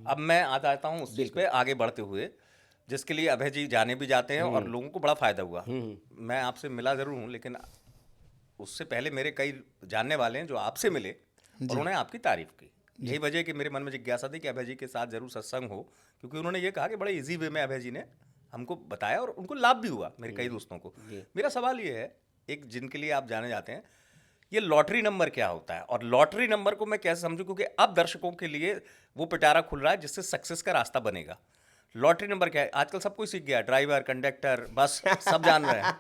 अब मैं आ जाता हूँ उस चीज़ पे आगे बढ़ते हुए, जिसके लिए अभय जी जाने भी जाते हैं और लोगों को बड़ा फायदा हुआ। मैं आपसे मिला जरूर हूँ, लेकिन उससे पहले मेरे कई जानने वाले हैं जो आपसे मिले और उन्होंने आपकी तारीफ की। यही वजह है कि मेरे मन में जिज्ञासा थी कि अभय जी के साथ जरूर सत्संग हो, क्योंकि उन्होंने ये कहा कि बड़े इजी वे में अभय जी ने हमको बताया और उनको लाभ भी हुआ, मेरे कई दोस्तों को। मेरा सवाल ये है, एक जिनके लिए आप जाने जाते हैं, ये लॉटरी नंबर क्या होता है और लॉटरी नंबर को मैं कैसे समझूं, क्योंकि अब दर्शकों के लिए वो पिटारा खुल रहा है जिससे सक्सेस का रास्ता बनेगा। लॉटरी नंबर क्या है? आजकल सब कुछ सीख गया, ड्राइवर, कंडक्टर, बस सब जान रहे हैं,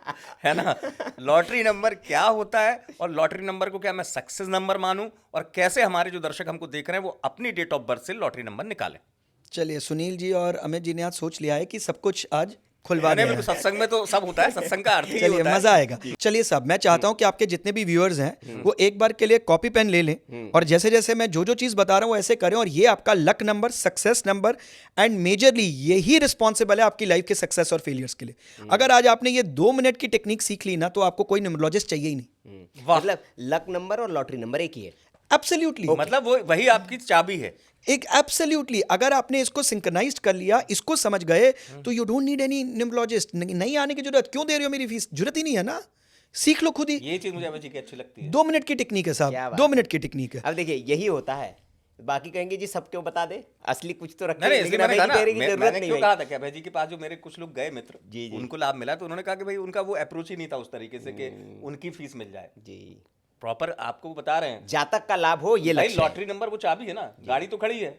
है ना? लॉटरी नंबर क्या होता है और लॉटरी नंबर को क्या मैं सक्सेस नंबर मानूं, और कैसे हमारे जो दर्शक हमको देख रहे हैं वो अपनी डेट ऑफ बर्थ से लॉटरी नंबर निकालें? चलिए, सुनील जी और अमित जी ने आज सोच लिया है कि सब कुछ आज खुलवा नहीं, दिया बिल्कुल, है। सत्संग में तो सब होता है, सत्संग का अर्थ ही चलिए, होता है। मजा आएगा। चलिए साहब, मैं चाहता हूं कि आपके जितने भी व्यूअर्स हैं वो एक बार के लिए कॉपी पेन ले लें और जैसे जैसे मैं जो जो चीज बता रहा हूं ऐसे करें, और ये आपका luck number, success number, and majorly यही रिस्पॉन्सिबल है आपकी लाइफ के सक्सेस और फेलियर्स के लिए। अगर आज आपने ये 2 मिनट की टेक्निक सीख ली ना, तो आपको कोई न्यूमरोलॉजिस्ट चाहिए ही नहीं। मतलब लक नंबर और लॉटरी नंबर एक ही है। एब्सोल्युटली, मतलब वो वही आपकी चाबी है। एक एब्सोल्युटली, अगर आपने इसको सिंक्रनाइज्ड कर लिया, इसको समझ गए, तो you don't need any numerologist. नहीं आने की जरूरत, क्यों दे रहे हो मेरी फीस? जरूरत ही नहीं है ना, सीख लो खुद ही। ये चीज मुझे अभय जी की अच्छी लगती है। 2 मिनट की टेक्निक है क्या साहब, बात 2 है। मिनट की टेक्निक है। अब देखिए यही होता है, बाकी कहेंगे जी सब क्यों बता दे, असली कुछ तो रखे, नहीं, लेकिन इसलिए मैंने अभय कहा जी ना, कह रहे हैं कि जरूरत मैंने नहीं क्यों भाई। कहा था कि अभय जी के पास जो मेरे कुछ लोग गए मित्र, जी, जी। उनको लाभ मिला, तो उन्होंने कहा कि भाई उनका वो अप्रोच ही नहीं था उस तरीके से कि उनकी फीस मिल जाए। जी, प्रॉपर आपको बता रहे हैं, जातक का लाभ हो ये भाई लक्ष्य है। लॉटरी नंबर वो चाबी है ना, गाड़ी तो खड़ी है,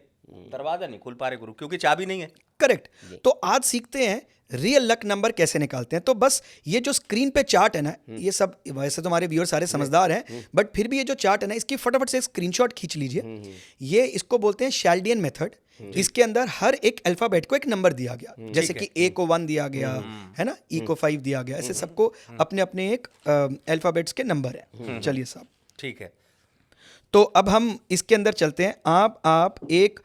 दरवाजा नहीं खुल पा रहे गुरु, क्योंकि चाबी नहीं है। करेक्ट। तो आज सीखते हैं रियल लक नंबर कैसे निकालते हैं। तो बस ये जो स्क्रीन पे चार्ट है ना, ये सब वैसे तो हमारे व्यूअर सारे समझदार हैं, बट फिर भी ये जो चार्ट है ना, इसकी फटाफट से स्क्रीनशॉट खींच लीजिए। ये इसको बोलते हैं शैल्डियन मेथड। इसके अंदर हर एक अल्फाबेट को एक नंबर दिया गया, जैसे कि ए को 1 दिया गया है ना, ई को 5 दिया गया, ऐसे सबको अपने अपने एक अल्फाबेट्स के नंबर है। चलिए साहब, ठीक है, तो अब हम इसके अंदर चलते हैं। आप एक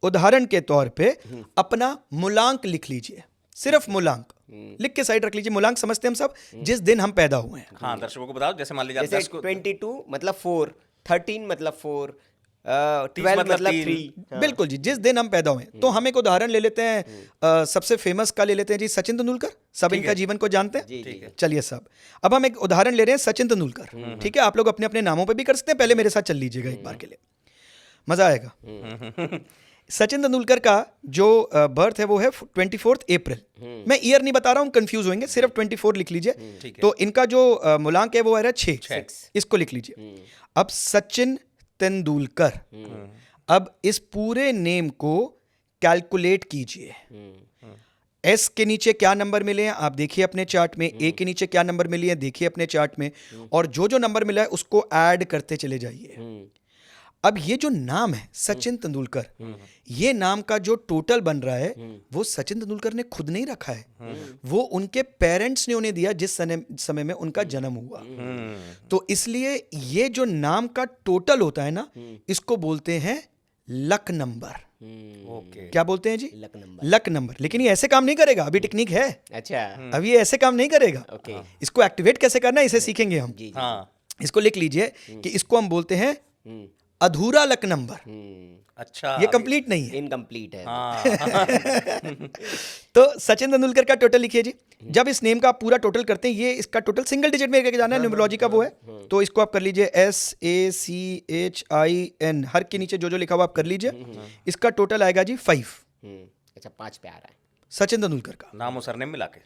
उदाहरण के तौर पे अपना मूलांक लिख लीजिए, सिर्फ मूलांक लिख के साइड रख लीजिए। मूलांक समझते हैं हम सब, जिस दिन हम पैदा हुए हैं। हाँ, दर्शकों को बताओ, जैसे मान लीजिए आप जैसे 10 को 22 मतलब 4, 13 मतलब 4, 30 12 मतलब मतलब 3। 3। बिल्कुल जी, जिस दिन हम पैदा हुए हैं। तो हम एक उदाहरण ले लेते हैं, सबसे फेमस का ले लेते हैं जी, सचिन तेंदुलकर। सब इनका जीवन को जानते हैं। ठीक है। चलिए साहब, अब हम एक उदाहरण ले रहे हैं सचिन तेंदुलकर। ठीक है, आप लोग अपने अपने नामों पे भी कर सकते हैं, पहले मेरे साथ चल लीजिएगा एक बार के लिए, मजा आएगा। सचिन तेंदुलकर का जो बर्थ है वो है 24 अप्रैल। मैं ईयर नहीं बता रहा हूँ, कंफ्यूज होंगे, सिर्फ 24 लिख लीजिए। तो इनका जो मूलांक है वो है 6, इसको लिख लीजिए। अब सचिन तेंदुलकर, अब इस पूरे नेम को कैलकुलेट कीजिए। एस के नीचे क्या नंबर मिले हैं आप देखिए अपने चार्ट में, ए के नीचे क्या नंबर मिले हैं देखिए अपने चार्ट में, और जो जो नंबर मिला है उसको ऐड करते चले जाइए। अब ये जो नाम है सचिन तेंदुलकर, ये नाम का जो टोटल बन रहा है वो सचिन तेंदुलकर ने खुद नहीं रखा है, वो उनके पेरेंट्स ने उन्हें दिया जिस समय में उनका जन्म हुआ। तो इसलिए ये जो नाम का टोटल होता है ना, इसको बोलते हैं लक नंबर। ओके, क्या बोलते हैं जी? Luck number. Luck number. लेकिन ये ऐसे काम नहीं करेगा, अभी टेक्निक है, अच्छा, अभी ये ऐसे काम नहीं करेगा। ओके। इसको एक्टिवेट कैसे करना है इसे सीखेंगे हम। जी, जी। हाँ, इसको लिख लीजिए कि इसको हम बोलते हैं अधूरा लक नंबर। अच्छा, ये कंप्लीट नहीं है। इनकम्प्लीट है। हाँ, तो सचिन तेंदुलकर का टोटल लिखिए जी। जब इस नेम का आप पूरा टोटल करते हैं, ये इसका टोटल सिंगल डिजिट में लेके जाना है, न्यूमरोलॉजी का वो है, तो इसको आप कर लीजिए SACHIN, हर के नीचे जो जो लिखा हुआ आप कर लीजिए। इसका टोटल आएगा जी 5, अच्छा 5 पे आ रहा है। सचिन तेंदुलकर का नाम और सरनेम मिला के।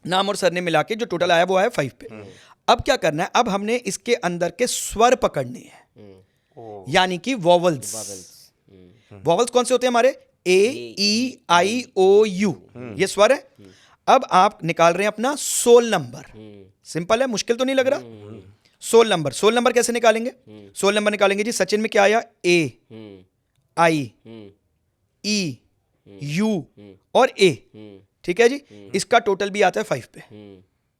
नाम और सरनेम मिला के जो टोटल आया वो आया 5 पे। अब क्या करना है, अब हमने इसके अंदर के स्वर पकड़ने हैं, यानी कि वॉवल्स। वॉवल्स कौन से होते हैं हमारे? AEIOU, ये स्वर है। अब आप निकाल रहे हैं अपना सोल नंबर। सिंपल है, मुश्किल तो नहीं लग रहा। सोल नंबर, सोल नंबर कैसे निकालेंगे? सोल नंबर निकालेंगे जी, सचिन में क्या आया? AIEU और A, ठीक है जी। इसका टोटल भी आता है 5 पे।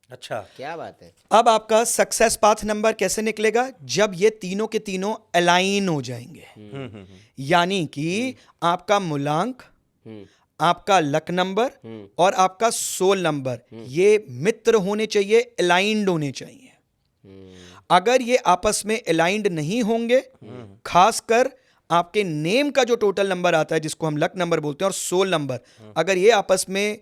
अच्छा, क्या बात है। अब आपका सक्सेस पाथ नंबर कैसे निकलेगा? जब ये तीनों के तीनों अलाइन हो जाएंगे, यानी कि आपका मूलांक, आपका लक नंबर और आपका सोल नंबर, ये मित्र होने चाहिए, अलाइंड होने चाहिए। अगर ये आपस में अलाइंड नहीं होंगे, खासकर आपके नेम का जो टोटल नंबर आता है जिसको हम लक नंबर बोलते हैं और सोल नंबर, अगर ये आपस में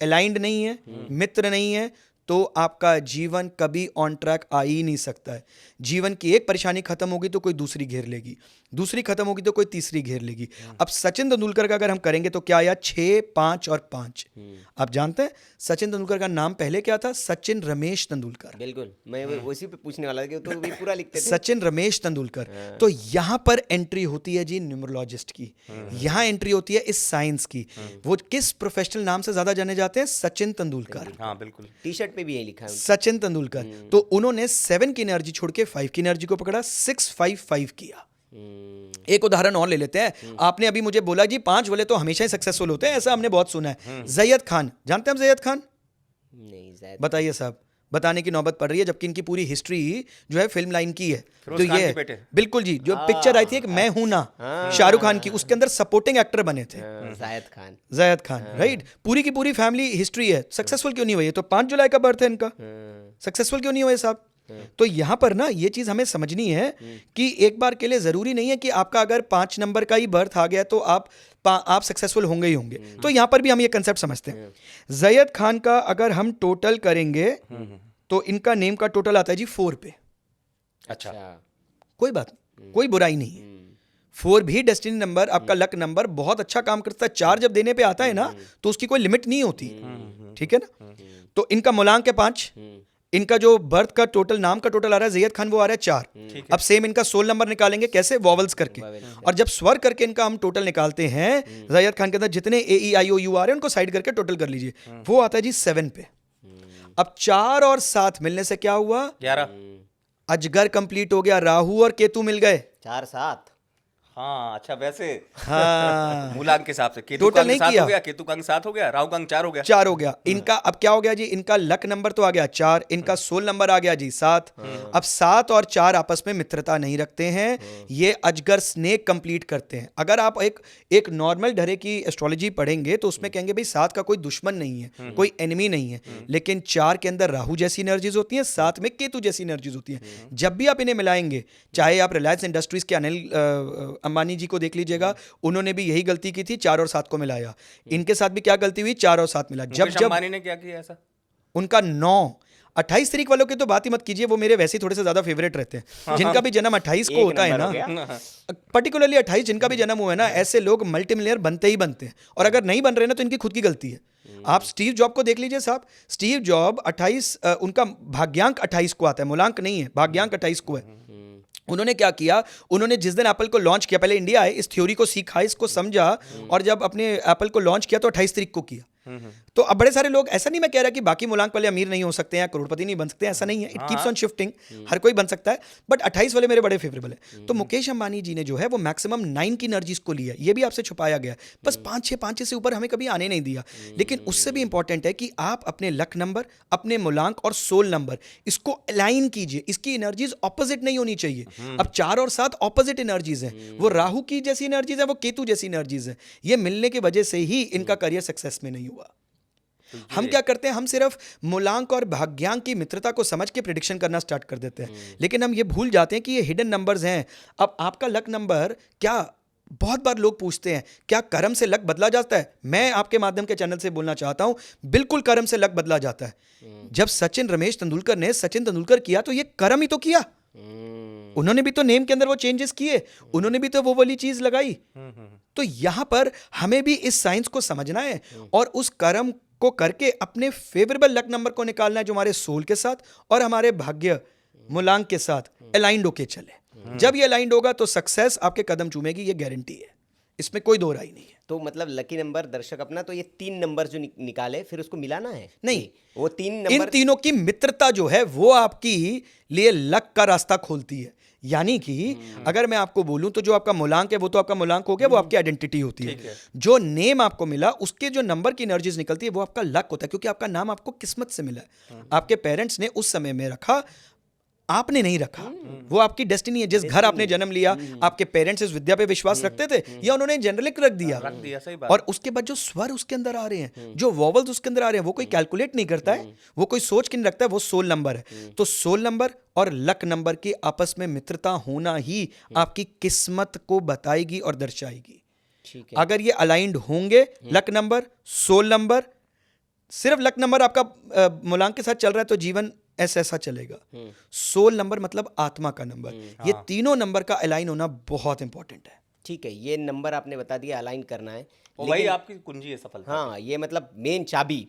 अलाइंड नहीं है, मित्र नहीं है, तो आपका जीवन कभी ऑन ट्रैक आ ही नहीं सकता है। जीवन की एक परेशानी खत्म होगी तो कोई दूसरी घेर लेगी, दूसरी खत्म होगी तो कोई तीसरी घेर लेगी। अब सचिन तेंदुलकर का अगर हम करेंगे तो क्या आया, 6, 5 और 5। आप जानते हैं सचिन तेंदुलकर का नाम पहले क्या था? सचिन रमेश तेंदुलकर। बिल्कुल, मैं उसी पे पूछने वाला था कि तो भी पूरा लिखते थे। सचिन रमेश तेंदुलकर। तो यहां पर एंट्री होती है जी न्यूमरोलॉजिस्ट की, यहां एंट्री होती है इस साइंस की। वो किस प्रोफेशनल नाम से ज्यादा जाने जाते हैं? सचिन तेंदुलकर। हाँ बिल्कुल। टी शर्ट पे भी यही लिखा है। सचिन तेंदुलकर। तो उन्होंने 7 की एनर्जी छोड़ के 5 की एनर्जी को पकड़ा, 655 किया। एक उदाहरण और ले लेते हैं। आपने अभी मुझे बोला जी 5 वाले तो हमेशा ही सक्सेसफुल होते हैं, ऐसा हमने बहुत सुना है। जैयद खान, जानते हैं हम जैयद खान? नहीं शायद। बताइए साहब, बताने की नौबत पड़ रही है, जबकि इनकी पूरी हिस्ट्री जो है फिल्म लाइन की है। फिरोज तो खान ये के बेटे। बिल्कुल जी, जो पिक्चर आई थी एक मैं हूं ना, शाहरुख खान की, उसके अंदर सपोर्टिंग एक्टर बने थे जायद खान। Zayed Khan, right. पूरी की पूरी फैमिली हिस्ट्री है। सक्सेसफुल क्यों नहीं हुई? तो 5 जुलाई का बर्थ है इनका, सक्सेसफुल क्यों नहीं हुए साहब? तो यहां पर ना ये चीज हमें समझनी है कि एक बार के लिए जरूरी नहीं है कि आपका अगर 5 नंबर का ही बर्थ आ गया तो आप सक्सेसफुल होंगे ही होंगे। तो यहां पर भी हम ये कंसेप्ट समझते हैं। जैयद खान का अगर हम टोटल करेंगे तो इनका नेम का टोटल आता है जी 4 पे। अच्छा। कोई बात नहीं, कोई बुराई नहीं है। 4 भी डेस्टिनी नंबर, आपका लक नंबर बहुत अच्छा काम करता है। 4 जब देने पे आता है ना तो उसकी कोई लिमिट नहीं होती, ठीक है ना। तो इनका मूलांक है 5, इनका जो बर्थ का टोटल, नाम का टोटल आ रहा है जैयद खान, वो आ रहा है 4। अब सेम इनका सोल नंबर निकालेंगे कैसे? वॉवल्स करके। और जब स्वर करके इनका हम टोटल निकालते हैं, जैयद खान के अंदर जितने AEIOU आ रहे हैं उनको साइड करके टोटल कर लीजिए, वो आता है जी 7 पे। अब 4 और 7 मिलने से क्या हुआ? 11। अजगर कंप्लीट हो गया, राहु और केतु मिल गए। 4, 7। हाँ अच्छा, वैसे हाँ, मूलांक के हिसाब से केतु टोटल का अंक नहीं 7 किया। हो गया, केतु का अंक 7 हो गया, राहु का अंक 4 हो गया। 4 हो गया इनका। अब क्या हो गया जी? इनका लक नंबर तो आ गया 4, इनका सोल नंबर आ गया जी 7। अब 7 और 4 आपस में मित्रता नहीं रखते हैं, ये अजगर स्नेक कंप्लीट करते हैं। अगर आप एक नॉर्मल ढरे की एस्ट्रोलॉजी पढ़ेंगे तो उसमें कहेंगे भाई 7 का कोई दुश्मन नहीं है, कोई एनिमी नहीं है, लेकिन 4 के अंदर राहु जैसी एनर्जीज होती हैं, 7 में केतु जैसी एनर्जीज होती हैं। जब भी आप इन्हें मिलाएंगे, चाहे आप रिलायंस इंडस्ट्रीज के अनिल अंबानी जी को देख लीजिएगा, उन्होंने भी यही गलती की थी, 4 और 7 को मिलाया। इनके साथ भी क्या गलती हुई? 4 और 7 मिला। जब अंबानी ने क्या किया ऐसा? उनका 9, 28 तारीख वालों की तो बात ही मत कीजिए, वो मेरे वैसे ही थोड़े से ज्यादा फेवरेट रहते हैं। जिनका भी जन्म 28 को होता है ना, पर्टिकुलरली 28 जिनका भी जन्म हुआ है ना, ऐसे लोग मल्टी मिलियनर बनते ही बनते हैं। और अगर नहीं बन रहे ना तो इनकी खुद की गलती है। आप स्टीव जॉब को देख लीजिए साहब, स्टीव जॉब 28, उनका भाग्यांक 28 को आता है, मूलांक नहीं है, भाग्यांक 28 को है। उन्होंने क्या किया? उन्होंने जिस दिन एप्पल को लॉन्च किया, पहले इंडिया आए, इस थ्योरी को सीखा, इसको समझा, और जब अपने एप्पल को लॉन्च किया तो 28 तारीख को किया। तो अब बड़े सारे लोग, ऐसा नहीं मैं कह रहा कि बाकी मूलांक वाले अमीर नहीं हो सकते हैं, करोड़पति नहीं बन सकते हैं, ऐसा नहीं है। इट कीप्स ऑन शिफ्टिंग, हर कोई बन सकता है, बट 28 वाले मेरे बड़े फेवरेबल है। तो मुकेश अंबानी जी ने जो है वो मैक्सिमम 9 की एनर्जीज को लिया, ये भी आपसे छुपाया गया, बस 5-6 से ऊपर हमें कभी आने नहीं दिया। लेकिन उससे भी इंपॉर्टेंट है कि आप अपने लक नंबर, अपने मूलांक और सोल नंबर, इसको अलाइन कीजिए। इसकी एनर्जीज ऑपोजिट नहीं होनी चाहिए। अब 4 और 7 ऑपोजिट एनर्जीज हैं, वो राहु की जैसी एनर्जीज है, वो केतु जैसी एनर्जीज है। ये मिलने की वजह से ही इनका करियर सक्सेस में नहीं हुआ। हम क्या करते हैं? हम सिर्फ मूलांक और भाग्यांक की मित्रता को समझ के प्रिडिक्शन करना स्टार्ट कर देते हैं, लेकिन हम ये भूल जाते हैं कि ये हिडन नंबर्स हैं। अब आपका लक नंबर क्या, बहुत बार लोग पूछते हैं क्या कर्म से लक बदला जाता है? मैं आपके माध्यम के चैनल से बोलना चाहता हूं, बिल्कुल कर्म से लक बदला जाता है। जब सचिन रमेश तेंदुलकर ने सचिन तेंदुलकर किया तो ये कर्म ही तो किया। उन्होंने भी तो नेम के अंदर वो चेंजेस किए, उन्होंने भी तो वो वाली चीज लगाई। तो यहां पर हमें भी इस साइंस को समझना है और उस कर्म को करके अपने फेवरेबल लक नंबर को निकालना है जो हमारे सोल के साथ और हमारे भाग्य मूलांक के साथ अलाइंड होके चले। जब ये अलाइंड होगा तो सक्सेस आपके कदम चूमेगी, ये गारंटी है, इसमें कोई दो राय नहीं है। तो मतलब लकी नंबर दर्शक अपना, तो ये 3 नंबर जो निकाले फिर उसको मिलाना है? नहीं, वो 3 इन नंबर, तीनों की मित्रता जो है वो आपकी लिए लक का रास्ता खोलती है। यानी कि अगर मैं आपको बोलूं तो जो आपका मूलांक है वो तो आपका मूलांक हो गया, वो आपकी आइडेंटिटी होती है। जो नेम आपको मिला उसके जो नंबर की एनर्जीज निकलती है वो आपका लक होता है, क्योंकि आपका नाम आपको किस्मत से मिला है। आपके पेरेंट्स ने उस समय में रखा आपने नहीं रखा, वो आपकी डेस्टिनी है। जिस घर आपने जन्म लिया, आपके पेरेंट्स इस विद्या पे विश्वास रखते थे या उन्होंने जनरलिक रख दिया, सही बात। और उसके बाद जो स्वर उसके अंदर आ रहे हैं, जो वॉवल्स उसके अंदर आ रहे हैं, वो कोई कैलकुलेट नहीं करता है, वो कोई सोच के नहीं रखता है, वो सोल नंबर है। तो सोल नंबर और लक नंबर की आपस में मित्रता होना ही आपकी किस्मत को बताएगी और दर्शाएगी। ठीक है। अगर ये अलाइंड होंगे, लक नंबर, सोल नंबर, सिर्फ लक नंबर आपका मूलांक के साथ चल रहा है तो जीवन ऐसा चलेगा। सोल नंबर मतलब आत्मा का नंबर। ये तीनों नंबर का अलाइन होना बहुत इंपॉर्टेंट है। ठीक है, ये नंबर आपने बता दिया अलाइन करना है, और वही आपकी कुंजी है सफलता। हाँ ये मतलब मेन चाबी